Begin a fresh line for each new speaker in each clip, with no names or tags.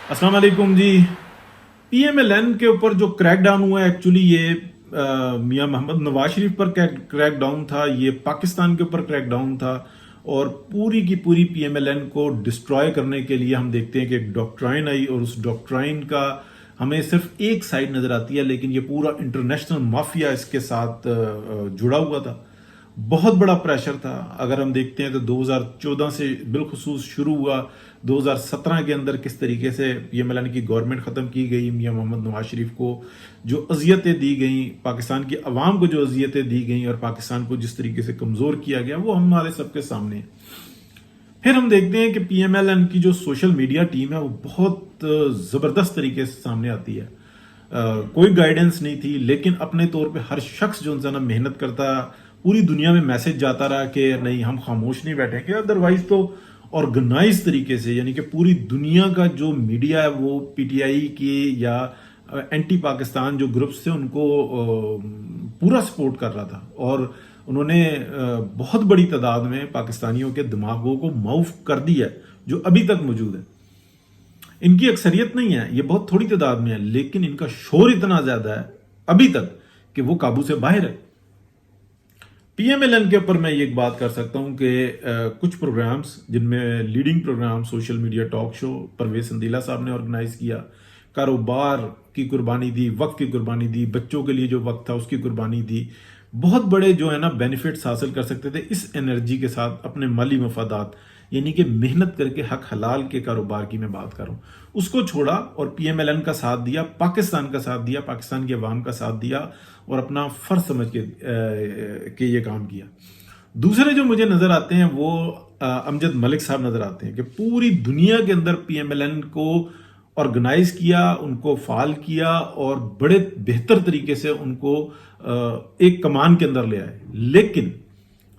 अस्सलाम वालेकुम जी। पीएमएलएन के ऊपर जो क्रैक डाउन हुआ है, एक्चुअली ये मियां मोहम्मद नवाज शरीफ पर क्रैक डाउन था, ये पाकिस्तान के ऊपर क्रैक डाउन था। और पूरी की पूरी पीएमएलएन को डिस्ट्रॉय करने के लिए हम देखते हैं कि एक डॉक्ट्राइन आई, और उस डॉक्ट्राइन का हमें सिर्फ एक साइड नजर आती है, लेकिन ये पूरा इंटरनेशनल माफिया इसके साथ जुड़ा हुआ था। बहुत बड़ा प्रेशर था। अगर हम देखते हैं तो 2014 से बिलखुसूस शुरू हुआ, 2017 के अंदर किस तरीके से पीएमएलएन की गवर्नमेंट ख़त्म की गई, मियां मोहम्मद नवाज शरीफ को जो अजियतें दी गई, पाकिस्तान की अवाम को जो अजियतें दी गई और पाकिस्तान को जिस तरीके से कमज़ोर किया गया, वो हमारे सबके सामने है। फिर हम देखते हैं कि पीएमएलएन की जो सोशल मीडिया टीम है वो बहुत ज़बरदस्त तरीके से सामने आती है। कोई गाइडेंस नहीं थी, लेकिन अपने तौर पे हर शख्स जो उनसे ना मेहनत करता, पूरी दुनिया में मैसेज जाता रहा कि नहीं, हम खामोश नहीं बैठेंगे। अदरवाइज तो ऑर्गेनाइज तरीके से, यानी कि पूरी दुनिया का जो मीडिया है वो पीटीआई की या एंटी पाकिस्तान जो ग्रुप्स थे उनको पूरा सपोर्ट कर रहा था, और उन्होंने बहुत बड़ी तादाद में पाकिस्तानियों के दिमागों को माउफ कर दिया है, जो अभी तक मौजूद है। इनकी अक्सरियत नहीं है, ये बहुत थोड़ी तादाद में है, लेकिन इनका शोर इतना ज्यादा है अभी तक कि वो काबू से बाहर है। पीएमएलएन के ऊपर मैं ये एक बात कर सकता हूं कि कुछ प्रोग्राम्स, जिनमें leading programme social media talk show Pervez Sandila साहब ने ऑर्गेनाइज किया, कारोबार की कुर्बानी दी, वक्त की कुर्बानी दी, बच्चों के लिए जो वक्त था उसकी कुर्बानी दी, बहुत बड़े जो है ना बेनिफिट्स हासिल कर सकते थे इस एनर्जी के साथ, अपने माली मफादात यानी कि मेहनत करके हक हलाल के कारोबार की मैं बात कर रहा हूं, उसको छोड़ा और पीएमएलएन का साथ दिया, पाकिस्तान का साथ दिया, पाकिस्तान की अवाम का साथ दिया और अपना फर्ज समझ के ये काम किया। दूसरे जो मुझे नजर आते हैं वो अमजद मलिक साहब नजर आते हैं कि पूरी दुनिया के अंदर पीएमएलएन को ऑर्गेनाइज किया, उनको फाल किया और बड़े बेहतर तरीके से उनको एक कमान के अंदर ले आए। लेकिन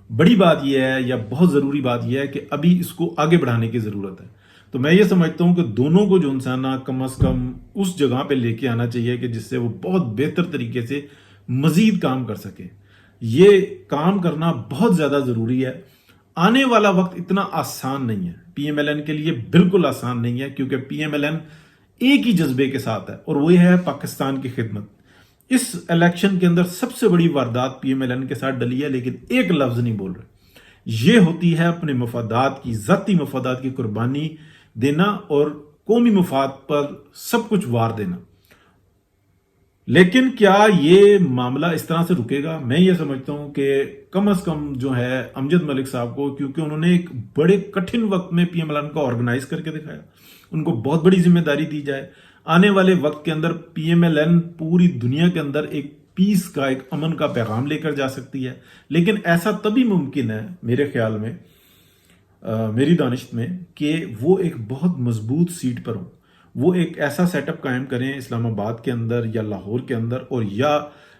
बड़ी बात यह है, या बहुत जरूरी बात यह है कि अभी इसको आगे बढ़ाने की जरूरत है। तो मैं ये समझता हूं कि दोनों को जो इंसान कम अज कम उस जगह पे लेके आना चाहिए कि जिससे वो बहुत बेहतर तरीके से मजीद काम कर सके। ये काम करना बहुत ज्यादा जरूरी है। आने वाला वक्त इतना आसान नहीं है पीएमएलएन के लिए, बिल्कुल आसान नहीं है, क्योंकि पीएमएलएन एक ही जज्बे के साथ है और वो है पाकिस्तान की खिदमत। इस इलेक्शन के अंदर सबसे बड़ी वारदात पीएमएलएन के साथ डली है, लेकिन एक लफ्ज नहीं बोल रहे। ये होती है अपने मफादात की, जाती मफादात की कुर्बानी देना और कौमी मफाद पर सब कुछ वार देना। लेकिन क्या ये मामला इस तरह से रुकेगा? मैं ये समझता हूं कि कम से कम जो है अमजद मलिक साहब को, क्योंकि उन्होंने एक बड़े कठिन वक्त में पीएमएलएन को ऑर्गेनाइज करके दिखाया, उनको बहुत बड़ी जिम्मेदारी दी जाए। आने वाले वक्त के अंदर पीएमएलएन पूरी दुनिया के अंदर एक पीस का, एक अमन का पैगाम लेकर जा सकती है। लेकिन ऐसा तभी मुमकिन है मेरे ख्याल में, मेरी दानिश में, कि वो एक बहुत मजबूत सीट पर हो, वो एक ऐसा सेटअप कायम करें इस्लामाबाद के अंदर या लाहौर के अंदर, और या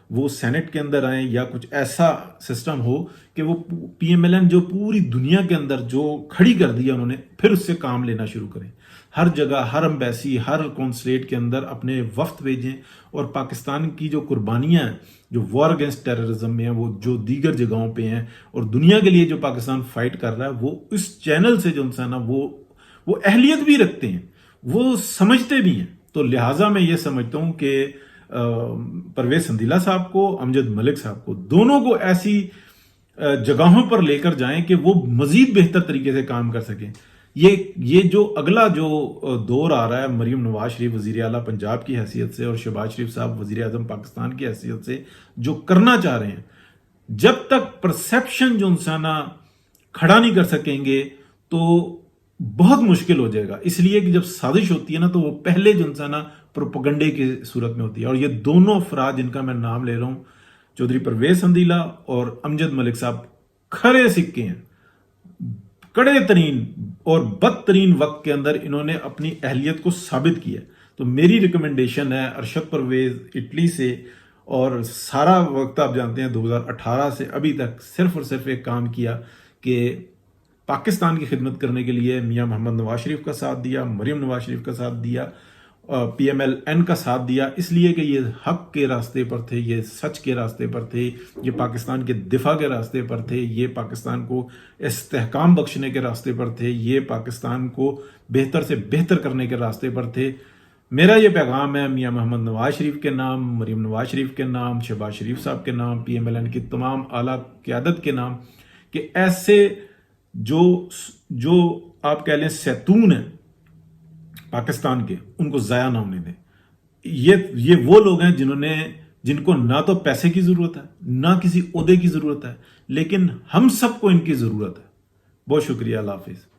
वो सेनेट के अंदर आए, या कुछ ऐसा सिस्टम हो कि वो पीएमएलएन जो पूरी दुनिया के अंदर जो खड़ी कर दिया उन्होंने, फिर उससे काम लेना शुरू करें। हर जगह, हर एम्बेसी, हर कॉन्सुलेट के अंदर अपने वफ्त भेजें, और पाकिस्तान की जो कुर्बानियां हैं, जो वॉर अगेंस्ट टेररिज्म में है, वो जो दीगर जगहों पे हैं, और दुनिया के लिए जो पाकिस्तान फाइट कर रहा है, वो इस चैनल से जो इंसान वो अहलियत भी रखते हैं, वो समझते भी हैं। तो लिहाजा मैं ये समझता हूं कि परवेज संदीला साहब को, अमजद मलिक साहब को, दोनों को ऐसी जगहों पर लेकर जाएं कि वो मजीद बेहतर तरीके से काम कर सकें। ये जो अगला जो दौर आ रहा है, मरीम नवाज शरीफ वजीर आला पंजाब की हैसियत से और शहबाज शरीफ साहब वजीर आजम पाकिस्तान की हैसियत से जो करना चाह रहे हैं, जब तक परसेप्शन जो इंसान खड़ा नहीं कर सकेंगे तो बहुत मुश्किल हो जाएगा। इसलिए कि जब साजिश होती है ना, तो वो पहले जो इंसान प्रोपगंडे की सूरत में होती है। और ये दोनों अफराद जिनका मैं नाम ले रहा हूं, चौधरी परवेज संदीला और अमजद मलिक साहब, खरे सिक्के हैं। कड़े तरीन और बदतरीन वक्त के अंदर इन्होंने अपनी अहलियत को साबित किया। तो मेरी रिकमेंडेशन है अरशद परवेज इटली से, और सारा वक्त आप जानते हैं 2018 से अभी तक सिर्फ और सिर्फ एक काम किया कि पाकिस्तान की खिदमत करने के लिए मियां मोहम्मद नवाज शरीफ का साथ दिया, मरीम नवाज शरीफ का साथ दिया, پی ایم ایل این کا ساتھ دیا، اس لیے کہ یہ حق کے راستے پر تھے، یہ سچ کے راستے پر تھے، یہ پاکستان کے دفاع کے راستے پر تھے، یہ پاکستان کو استحکام بخشنے کے راستے پر تھے، یہ پاکستان کو بہتر سے بہتر کرنے کے راستے پر تھے۔ میرا یہ پیغام ہے میاں محمد نواز شریف کے نام، مریم نواز شریف کے نام، شہباز شریف صاحب کے نام، پی ایم ایل این کی تمام اعلیٰ قیادت کے نام، کہ ایسے جو آپ کہہ لیں سیتون ہیں پاکستان کے، ان کو ضائع نہ ہونے دیں۔ یہ وہ لوگ ہیں جن کو نہ تو پیسے کی ضرورت ہے، نہ کسی عہدے کی ضرورت ہے، لیکن ہم سب کو ان کی ضرورت ہے۔ بہت شکریہ، اللہ حافظ۔